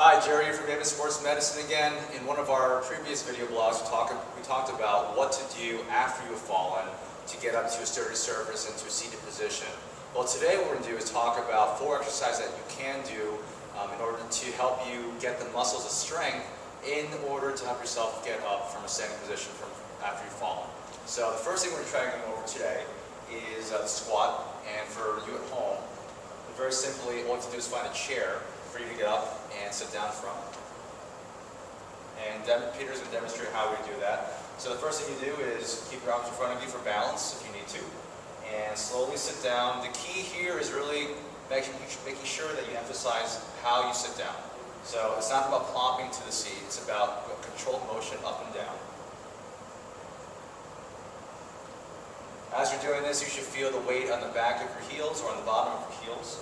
Hi, Jerry from Davis Sports Medicine again. In one of our previous video blogs, we talked about what to do after you've fallen to get up to a sturdy surface and to a seated position. Well, today what we're going to do is talk about 4 exercises that you can do in order to help you get the muscles of strength in order to help yourself get up from a standing position after you've fallen. So the first thing we're going to try to go over today is the squat. And for you at home, very simply, all you have to do is find a chair for you to get up and sit down from. And Peter's going to demonstrate how we do that. So the first thing you do is keep your arms in front of you for balance if you need to, and slowly sit down. The key here is really making sure that you emphasize how you sit down. So it's not about plopping to the seat, it's about controlled motion up and down. As you're doing this, you should feel the weight on the back of your heels or on the bottom of your heels.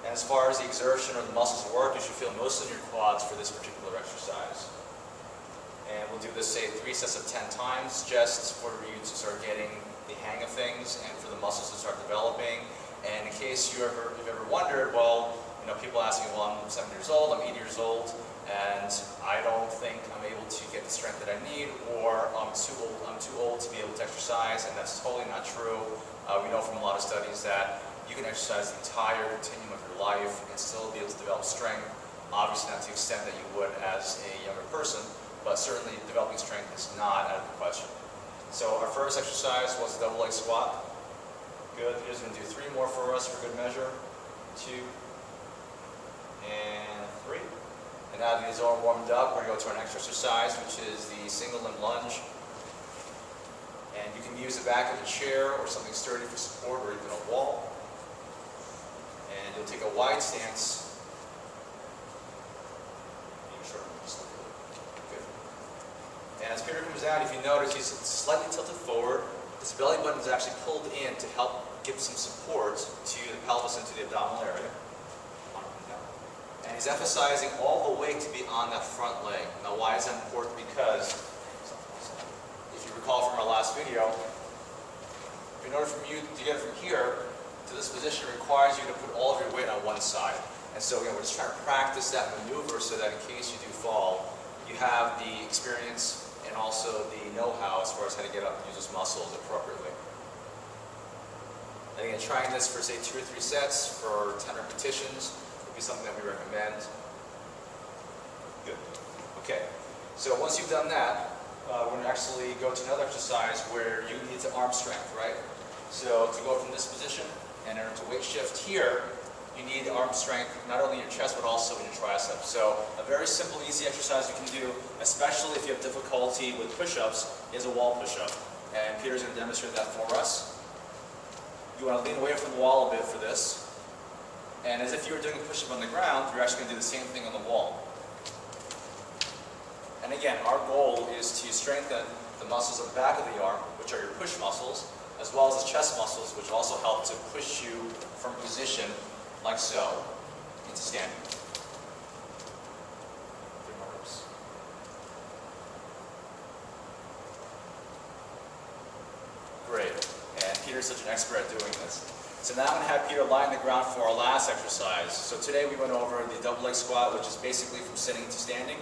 And as far as the exertion or the muscles work, you should feel most in your quads for this particular exercise. And we'll do this, say, 3 sets of 10 times, just for you to start getting the hang of things and for the muscles to start developing. And in case you've ever wondered, well, people ask me, well, I'm 7 years old, I'm 8 years old, and I don't think I'm able to get the strength that I need, or I'm too old to be able to exercise, and that's totally not true. We know from a lot of studies that you can exercise the entire continuum of your life and still be able to develop strength. Obviously not to the extent that you would as a younger person, but certainly developing strength is not out of the question. So our first exercise was a double leg squat. Good. Peter's going to do 3 more for us for good measure. 2 and 3. And now that these are warmed up, we're going to go to our next exercise, which is the single limb lunge. And you can use the back of a chair or something sturdy for support, or even a wall. And you'll take a wide stance. Good. And as Peter comes out, if you notice, he's slightly tilted forward. His belly button is actually pulled in to help give some support to the pelvis and to the abdominal area. And he's emphasizing all the weight to be on that front leg. Now, why is that important? Because, if you recall from our last video, in order for you to get from here to this position, requires you to put all of your weight on one side. And so again, we're just trying to practice that maneuver so that in case you do fall, you have the experience and also the know-how as far as how to get up and use those muscles appropriately. And again, trying this for say 2 or 3 sets for 10 repetitions would be something that we recommend. Good. Okay, so once you've done that, we're going to actually go to another exercise where you need to arm strength, right? So to go from this position and enter into weight shift here, you need arm strength not only in your chest but also in your triceps. So a very simple, easy exercise you can do, especially if you have difficulty with push-ups, is a wall push-up. And Peter's going to demonstrate that for us. You want to lean away from the wall a bit for this. And as if you were doing a push-up on the ground, you're actually going to do the same thing on the wall. And again, our goal is to strengthen the muscles at the back of the arm, which are your push muscles, as well as the chest muscles, which also help to push you from position, like so, into standing. 3 more reps. Great. And Peter's such an expert at doing this. So now I'm going to have Peter lie on the ground for our last exercise. So today we went over the double leg squat, which is basically from sitting to standing.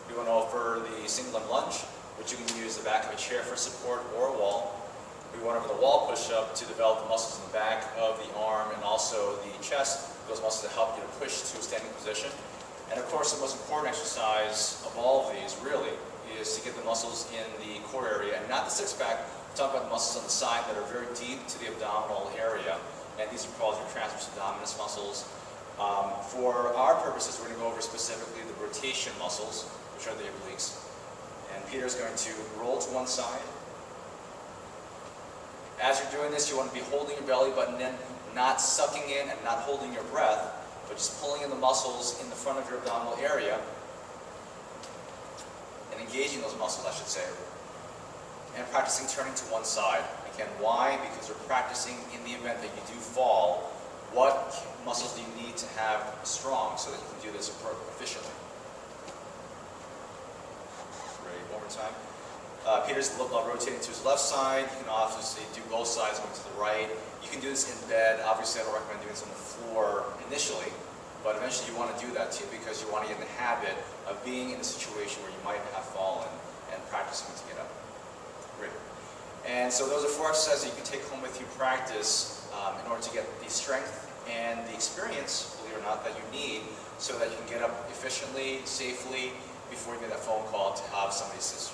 We went over the single limb lunge, which you can use the back of a chair for support or a wall. We went over the wall push-up to develop the muscles in the back of the arm and also the chest, those muscles that help you to push to a standing position. And of course, the most important exercise of all of these, really, is to get the muscles in the core area, and not the six-pack. We're talking about the muscles on the side that are very deep to the abdominal area. And these are called your transverse abdominis muscles. For our purposes, we're going to go over specifically the rotation muscles, which are the obliques. And Peter's going to roll to one side. As you're doing this, you want to be holding your belly button in, not sucking in and not holding your breath, but just pulling in the muscles in the front of your abdominal area and engaging those muscles, I should say. And practicing turning to one side. Again, why? Because we're practicing in the event that you do fall, what muscles do you need to have strong so that you can do this efficiently. Great, one more time. Peter's rotating to his left side. You can obviously do both sides going to the right. You can do this in bed. Obviously, I don't recommend doing this on the floor initially. But eventually you want to do that too because you want to get in the habit of being in a situation where you might have fallen and practicing to get up. Great. And so those are 4 exercises that you can take home with you, practice in order to get the strength and the experience, believe it or not, that you need so that you can get up efficiently, safely, before you get that phone call to have somebody assist